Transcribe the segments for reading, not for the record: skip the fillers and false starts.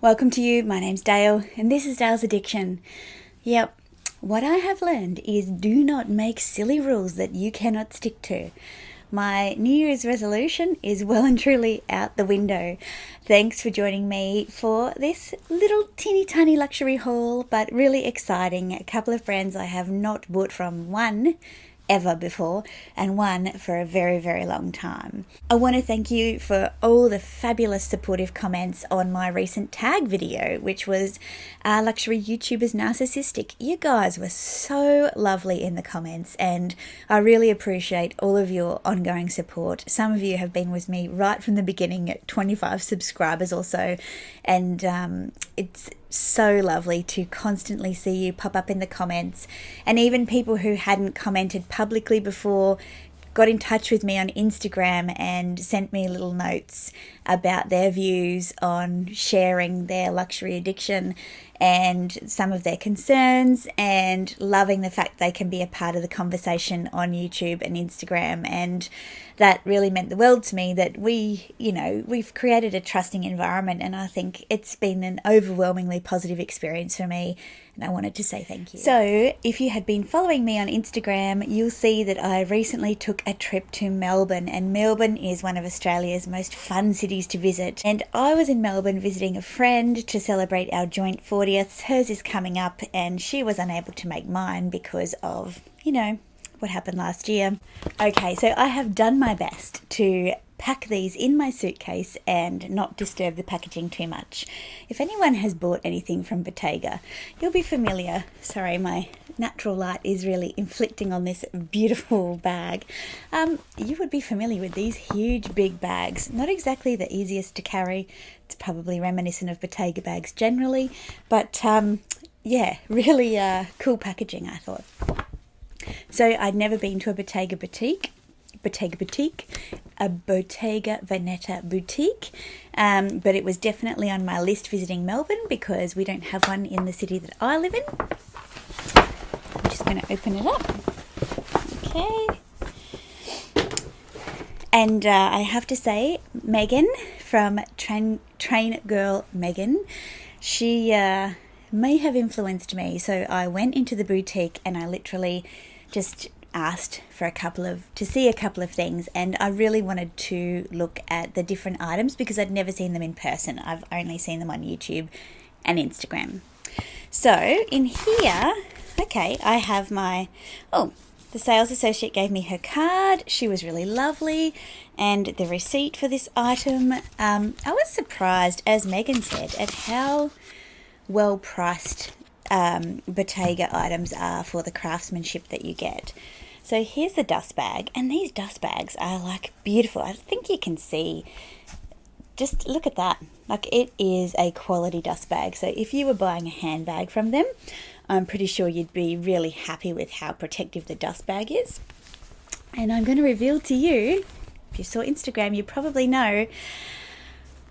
Welcome to you. My name's Dale, and this is Dale's Addiction. Yep, what I have learned is do not make silly rules that you cannot stick to. My New Year's resolution is well and truly out the window. Thanks for joining me for this little teeny tiny luxury haul, but really exciting. A couple of brands I have not bought from, one ever before and one for a very, very long time. I want to thank you for all the fabulous supportive comments on my recent tag video, which was luxury YouTubers narcissistic. You guys were so lovely in the comments, and I really appreciate all of your ongoing support. Some of you have been with me right from the beginning at 25 subscribers or so, and it's so lovely to constantly see you pop up in the comments, and even people who hadn't commented publicly before got in touch with me on Instagram and sent me little notes about their views on sharing their luxury addiction and some of their concerns, and loving the fact they can be a part of the conversation on YouTube and Instagram. And that really meant the world to me that we've created a trusting environment, and I think it's been an overwhelmingly positive experience for me, and I wanted to say thank you. So if you had been following me on Instagram, you'll see that I recently took a trip to Melbourne, and Melbourne is one of Australia's most fun cities to visit. And I was in Melbourne visiting a friend to celebrate our joint 40th. Hers is coming up, and she was unable to make mine because of, what happened last year. Okay, so I have done my best to pack these in my suitcase and not disturb the packaging too much. If anyone has bought anything from Bottega, you'll be familiar. Sorry, my natural light is really inflicting on this beautiful bag. You would be familiar with these huge big bags. Not exactly the easiest to carry. It's probably reminiscent of Bottega bags generally, but really cool packaging, I thought. So I'd never been to a Bottega Veneta boutique, but it was definitely on my list visiting Melbourne because we don't have one in the city that I live in. I'm just going to open it up. Okay. And I have to say, Megan from Train Girl Megan, she may have influenced me. So I went into the boutique and I literally just asked for to see a couple of things, and I really wanted to look at the different items because I'd never seen them in person. I've only seen them on YouTube and Instagram. So in here, I have the sales associate gave me her card. She was really lovely, and the receipt for this item. I was surprised, as Megan said, at how well priced Bottega items are for the craftsmanship that you get. So here's the dust bag, and these dust bags are beautiful. I think you can see, just look at that. It is a quality dust bag. So if you were buying a handbag from them, I'm pretty sure you'd be really happy with how protective the dust bag is. And I'm going to reveal to you, if you saw Instagram, you probably know,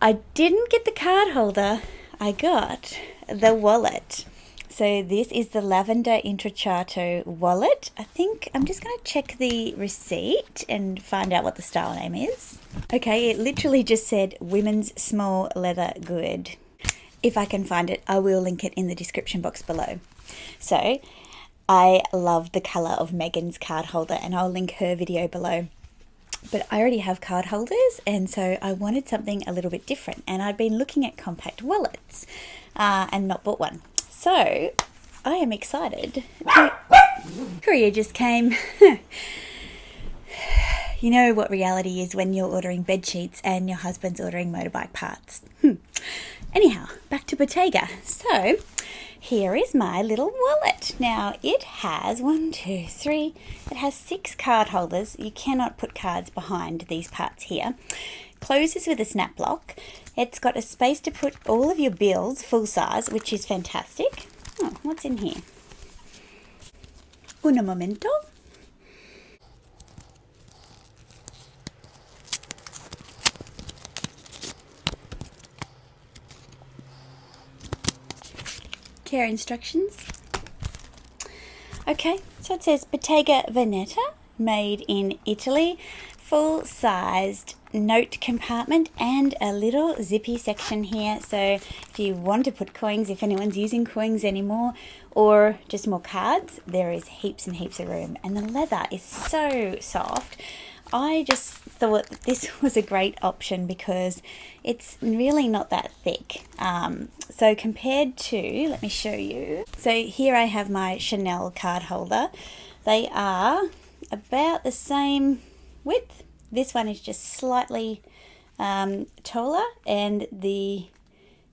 I didn't get the card holder. I got the wallet. So this is the Lavender Intrecciato wallet. I think I'm just going to check the receipt and find out what the style name is. Okay, it literally just said women's small leather good. If I can find it, I will link it in the description box below. So I love the colour of Megan's card holder, and I'll link her video below. But I already have card holders, and so I wanted something a little bit different. And I'd been looking at compact wallets and not bought one. So I am excited. Courier just came. You know what reality is when you're ordering bed sheets and your husband's ordering motorbike parts. Anyhow, back to Bottega. So here is my little wallet. Now it has it has 6 card holders. You cannot put cards behind these parts here. Closes with a snap lock. It's got a space to put all of your bills, full size, which is fantastic. Oh, what's in here? Un momento. Care instructions. Okay, so it says Bottega Veneta, made in Italy, full-sized note compartment and a little zippy section here, so if you want to put coins, if anyone's using coins anymore, or just more cards, there is heaps and heaps of room. And the leather is so soft. I just thought that this was a great option because it's really not that thick. So compared to, let me show you. So here I have my Chanel card holder. They are about the same width. This one is just slightly taller, and the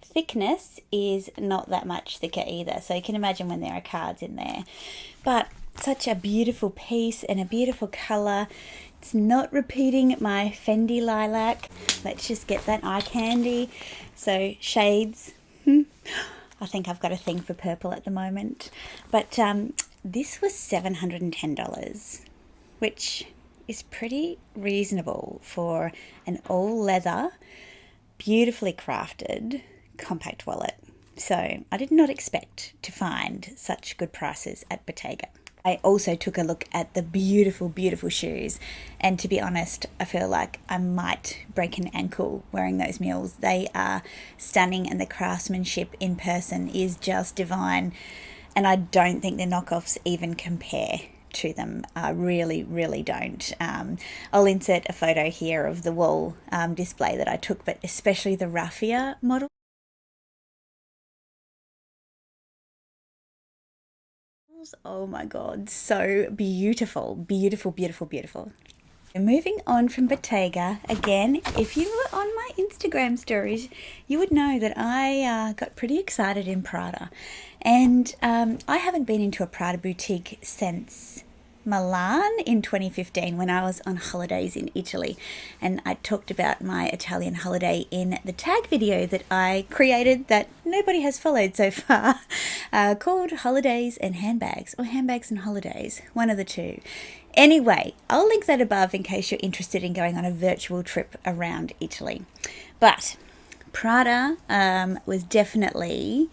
thickness is not that much thicker either. So you can imagine when there are cards in there. But such a beautiful piece and a beautiful colour. It's not repeating my Fendi lilac. Let's just get that eye candy. So shades. I think I've got a thing for purple at the moment. But this was $710, which is pretty reasonable for an all leather, beautifully crafted compact wallet. So I did not expect to find such good prices at Bottega. I also took a look at the beautiful, beautiful shoes, and to be honest, I feel like I might break an ankle wearing those mules. They are stunning, and the craftsmanship in person is just divine, and I don't think the knockoffs even compare to them. I really, really don't. I'll insert a photo here of the wall display that I took, but especially the raffia model. Oh my god, so beautiful, beautiful, beautiful, beautiful. Moving on from Bottega, again, if you were on my Instagram stories, you would know that I got pretty excited in Prada. And I haven't been into a Prada boutique since Milan in 2015 when I was on holidays in Italy, and I talked about my Italian holiday in the tag video that I created that nobody has followed so far, called Holidays and Handbags, or Handbags and Holidays, one of the two. Anyway, I'll link that above in case you're interested in going on a virtual trip around Italy. But Prada was definitely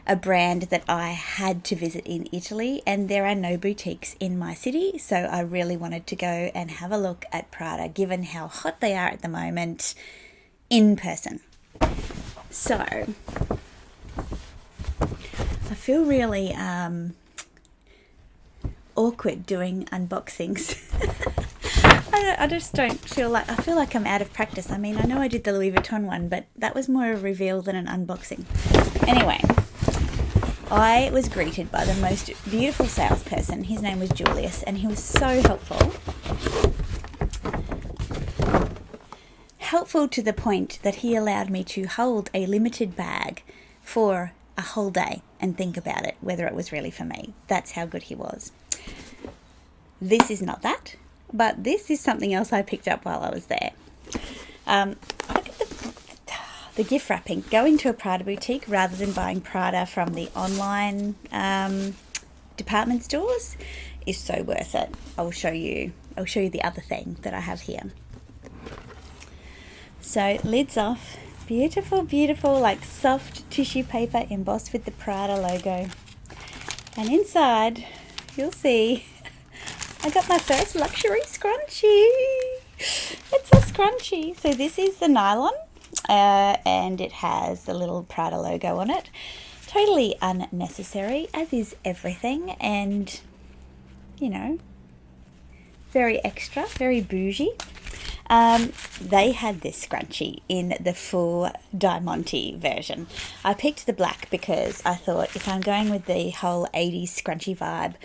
a brand that I had to visit in Italy, and there are no boutiques in my city, so I really wanted to go and have a look at Prada, given how hot they are at the moment in person. So I feel really awkward doing unboxings. I just don't feel like, I feel like I'm out of practice. I mean, I know I did the Louis Vuitton one, but that was more a reveal than an unboxing. Anyway, I was greeted by the most beautiful salesperson. His name was Julius, and he was so helpful. Helpful to the point that he allowed me to hold a limited bag for a whole day and think about it, whether it was really for me. That's how good he was. This is not that, but this is something else I picked up while I was there. Look at the gift wrapping. Going to a Prada boutique rather than buying Prada from the online department stores is so worth it. I'll show you the other thing that I have here. So lids off, beautiful, beautiful, like soft tissue paper embossed with the Prada logo. And inside, you'll see, I got my first luxury scrunchie. It's a scrunchie. So this is the nylon, and it has the little Prada logo on it. Totally unnecessary, as is everything, and, you know, very extra, very bougie. They had this scrunchie in the full Diamante version. I picked the black because I thought if I'm going with the whole 80s scrunchie vibe,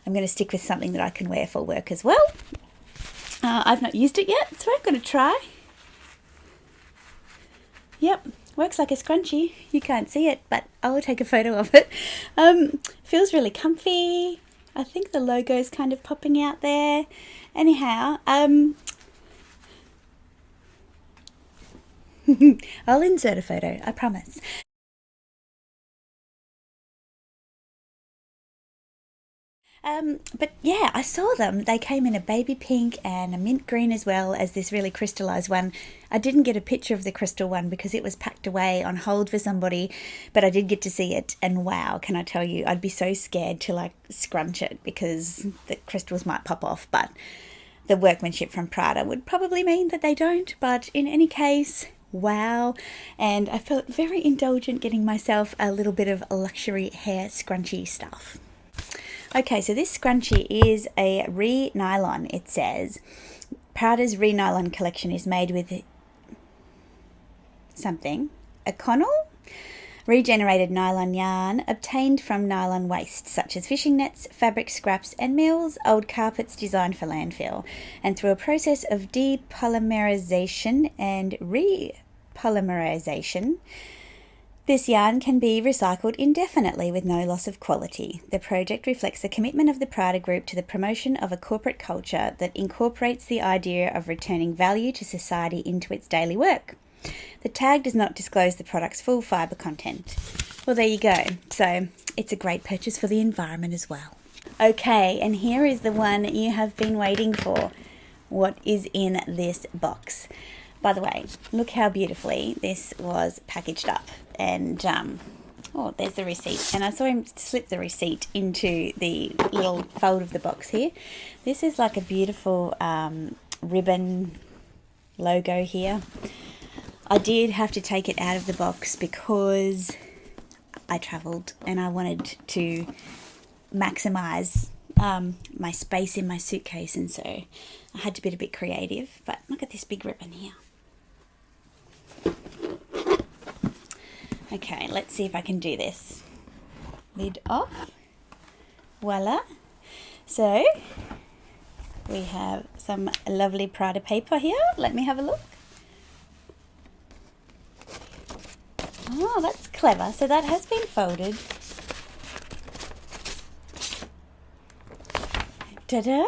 I'm going to stick with something that I can wear for work as well. I've not used it yet, so I'm going to try. Yep, works like a scrunchie. You can't see it, but I'll take a photo of it. Feels really comfy. I think the logo is kind of popping out there. Anyhow, I'll insert a photo, I promise. But yeah, I saw them. They came in a baby pink and a mint green, as well as this really crystallized one. I didn't get a picture of the crystal one because it was packed away on hold for somebody, but I did get to see it, and wow, can I tell you, I'd be so scared to like scrunch it because the crystals might pop off, but the workmanship from Prada would probably mean that they don't, but in any case, wow. And I felt very indulgent getting myself a little bit of luxury hair scrunchie stuff. Okay, so this scrunchie is a re-nylon. It says Prada's re-nylon collection is made with something, a Connell regenerated nylon yarn obtained from nylon waste, such as fishing nets, fabric scraps and meals, old carpets designed for landfill, and through a process of depolymerization and repolymerization, this yarn can be recycled indefinitely with no loss of quality. The project reflects the commitment of the Prada Group to the promotion of a corporate culture that incorporates the idea of returning value to society into its daily work. The tag does not disclose the product's full fibre content. Well, there you go. So it's a great purchase for the environment as well. Okay, and here is the one you have been waiting for. What is in this box? By the way, look how beautifully this was packaged up. And, oh, there's the receipt. And I saw him slip the receipt into the little fold of the box here. This is like a beautiful ribbon logo here. I did have to take it out of the box because I travelled and I wanted to maximise my space in my suitcase, and so I had to be a bit creative. But look at this big ribbon here. Okay, let's see if I can do this. Lid off. Voila. So we have some lovely Prada paper here. Let me have a look. Oh, that's clever. So that has been folded. Ta-da!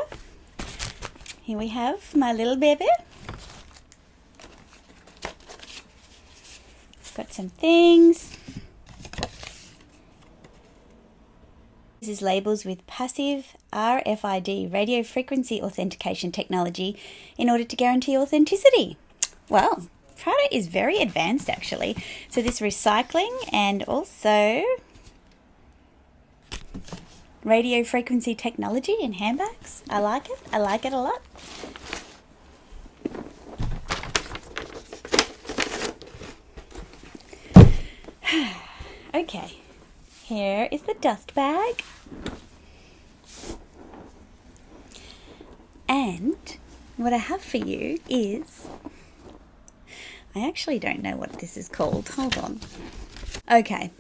Here we have my little baby. Got some things. This is labels with passive RFID, radio frequency authentication technology, in order to guarantee authenticity. Well, Prada is very advanced actually. So this recycling and also radio frequency technology in handbags. I like it. I like it a lot. Okay, here is the dust bag. And what I have for you is, I actually don't know what this is called. Hold on. Okay,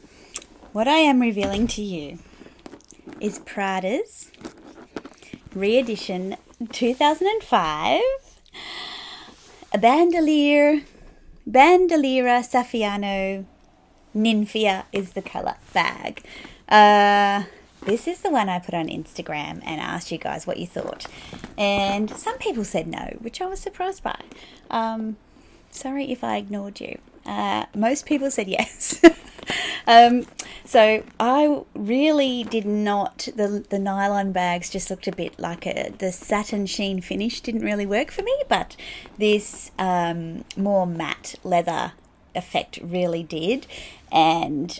what I am revealing to you is Prada's re-edition 2005 Bandoliera Saffiano Ninfia is the colour bag. This is the one I put on Instagram and asked you guys what you thought. And some people said no, which I was surprised by. Sorry if I ignored you. Most people said yes. So I really did not, the nylon bags just looked a bit like the satin sheen finish didn't really work for me, but this more matte leather effect really did. And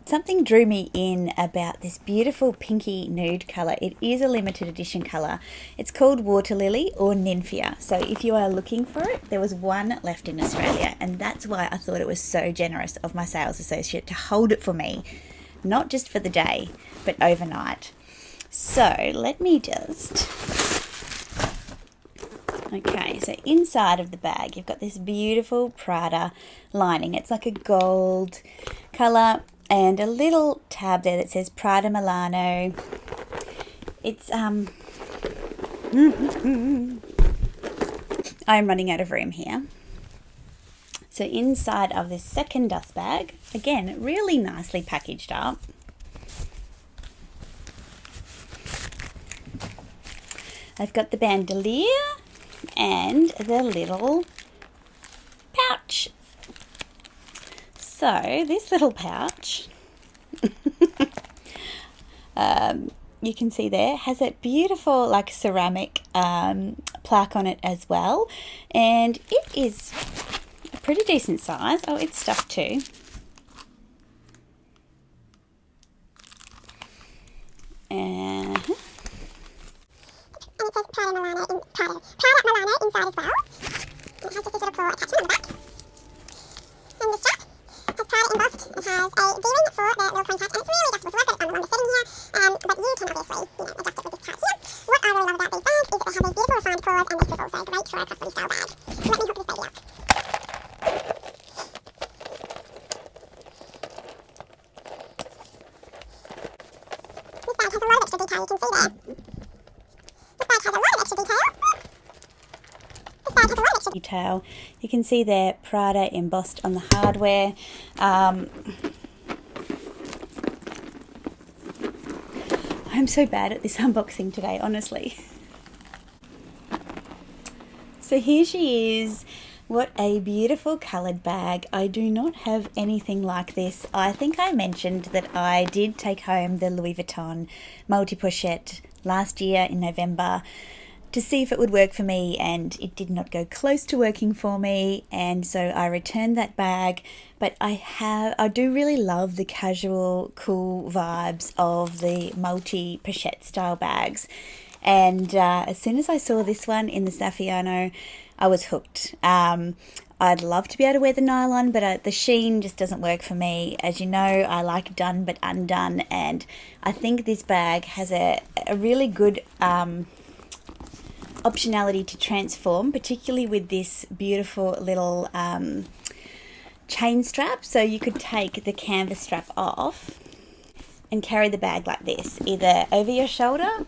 something drew me in about this beautiful pinky nude colour. It is a limited edition colour. It's called Water Lily or Ninfia. So if you are looking for it, there was one left in Australia, and that's why I thought it was so generous of my sales associate to hold it for me, not just for the day, but overnight. So let me just... Okay, so inside of the bag, you've got this beautiful Prada lining. It's like a gold colour and a little tab there that says Prada Milano. It's, I'm running out of room here. So inside of this second dust bag, again, really nicely packaged up. I've got the bandolier and the little pouch. So this little pouch, you can see there, has a beautiful like ceramic plaque on it as well, and it is a pretty decent size. Oh, it's stuffed too. And it says Prada Milano in Prada bag has a lot of extra detail, you can see there. This bag has a lot of extra detail. This bag has a lot of extra detail. You can see there Prada embossed on the hardware. I'm so bad at this unboxing today, honestly. So here she is. What a beautiful coloured bag. I do not have anything like this. I think I mentioned that I did take home the Louis Vuitton multi-pochette last year in November to see if it would work for me, and it did not go close to working for me, and so I returned that bag. But I do really love the casual, cool vibes of the multi-pochette style bags. And as soon as I saw this one in the Saffiano, I was hooked. I'd love to be able to wear the nylon, but the sheen just doesn't work for me. As you know, I like done but undone, and I think this bag has a really good optionality to transform, particularly with this beautiful little chain strap. So you could take the canvas strap off and carry the bag like this, either over your shoulder,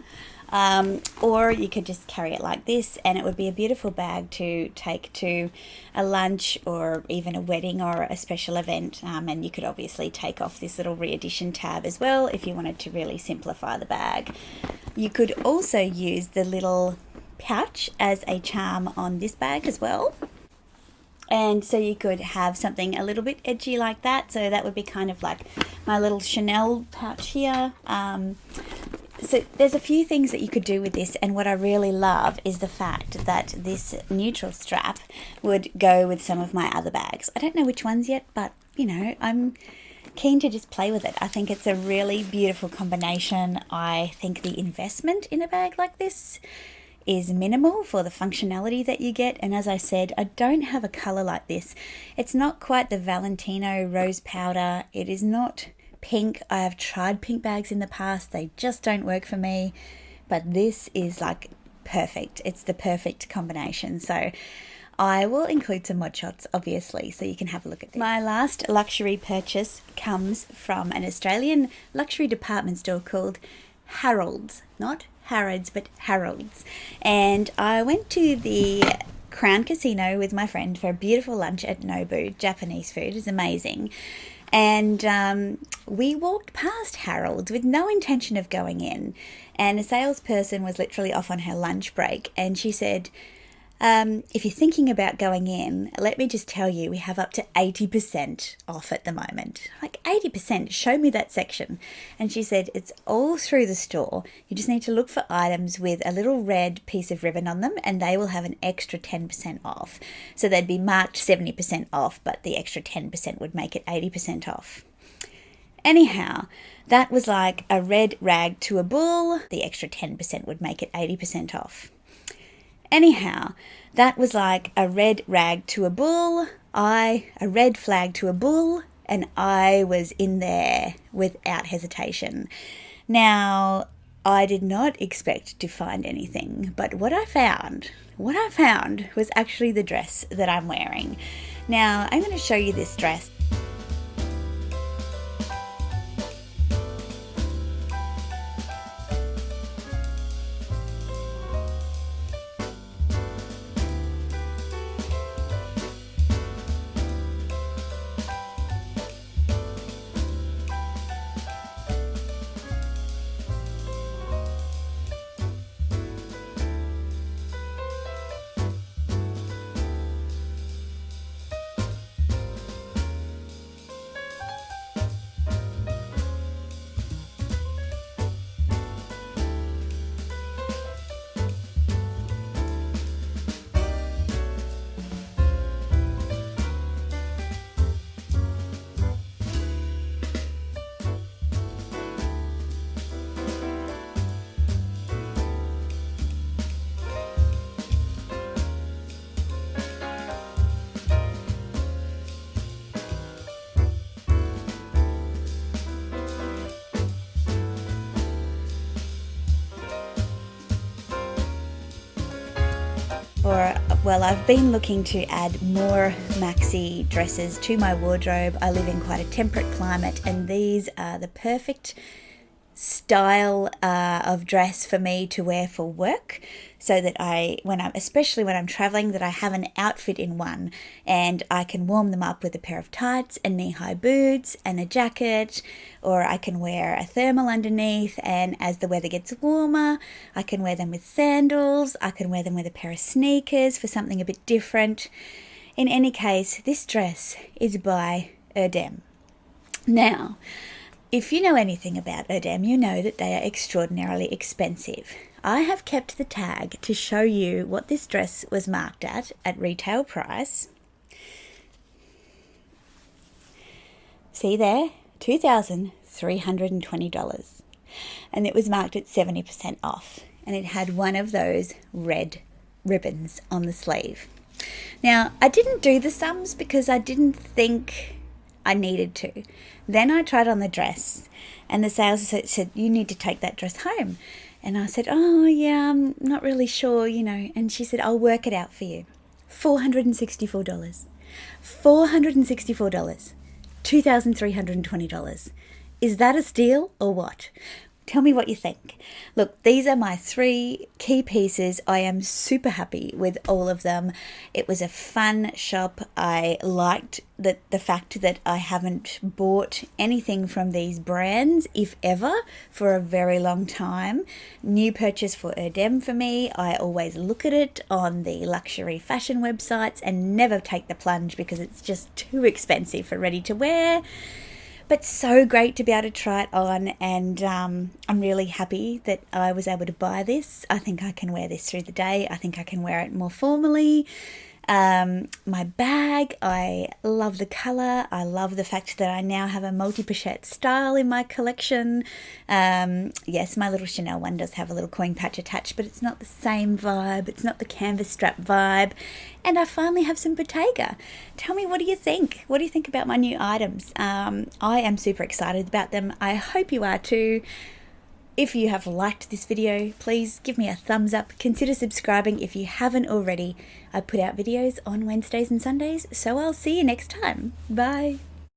or you could just carry it like this, and it would be a beautiful bag to take to a lunch or even a wedding or a special event. And you could obviously take off this little re-edition tab as well if you wanted to really simplify the bag. You could also use the little pouch as a charm on this bag as well. And so you could have something a little bit edgy like that. So that would be kind of like my little Chanel pouch here. So there's a few things that you could do with this, and what I really love is the fact that this neutral strap would go with some of my other bags. I don't know which ones yet, but you know, I'm keen to just play with it. I think it's a really beautiful combination. I think the investment in a bag like this is minimal for the functionality that you get, and as I said, I don't have a colour like this. It's not quite the Valentino rose powder. It is not pink. I have tried pink bags in the past, they just don't work for me, but this is like perfect. It's the perfect combination. So I will include some mod shots, obviously, so you can have a look at this. My last luxury purchase comes from an Australian luxury department store called Harold's, not Harrods, but Harold's. And I went to the Crown Casino with my friend for a beautiful lunch at Nobu. Japanese food is amazing. And we walked past Harold's with no intention of going in. And a salesperson was literally off on her lunch break. And she said, if you're thinking about going in, let me just tell you, we have up to 80% off at the moment. Like 80%, show me that section. And she said, it's all through the store. You just need to look for items with a little red piece of ribbon on them, and they will have an extra 10% off. So they'd be marked 70% off, but the extra 10% would make it 80% off. Anyhow, that was like a red rag to a bull. The extra 10% would make it 80% off. Anyhow, that was like a red rag to a bull, a red flag to a bull, and I was in there without hesitation. Now, I did not expect to find anything, but what I found was actually the dress that I'm wearing. Now, I'm going to show you this dress. Well, I've been looking to add more maxi dresses to my wardrobe. I live in quite a temperate climate, and these are the perfect style of dress for me to wear for work, so that especially when I'm traveling, that I have an outfit in one, and I can warm them up with a pair of tights and knee-high boots and a jacket, or I can wear a thermal underneath, and as the weather gets warmer, I can wear them with sandals, I can wear them with a pair of sneakers for something a bit different. In any case, this dress is by Erdem. Now, if you know anything about Erdem, you know that they are extraordinarily expensive. I have kept the tag to show you what this dress was marked at retail price. See there? $2,320. And it was marked at 70% off. And it had one of those red ribbons on the sleeve. Now, I didn't do the sums because I didn't think I needed to. Then I tried on the dress, and the sales said, you need to take that dress home. And I said, oh yeah, I'm not really sure, And she said, I'll work it out for you. $464. $464. $2,320. Is that a steal or what? Tell me what you think. Look, these are my 3 key pieces. I am super happy with all of them. It was a fun shop. I liked the fact that I haven't bought anything from these brands, if ever, for a very long time. New purchase for Erdem for me. I always look at it on the luxury fashion websites and never take the plunge because it's just too expensive for ready to wear. But so great to be able to try it on, and I'm really happy that I was able to buy this. I think I can wear this through the day. I think I can wear it more formally. My bag, I love the colour. I love the fact that I now have a multi-pochette style in my collection. Yes, my little Chanel one does have a little coin patch attached, but it's not the same vibe. It's not the canvas strap vibe. And I finally have some Bottega. Tell me, what do you think? What do you think about my new items? I am super excited about them. I hope you are too. If you have liked this video, please give me a thumbs up. Consider subscribing if you haven't already. I put out videos on Wednesdays and Sundays, so I'll see you next time. Bye.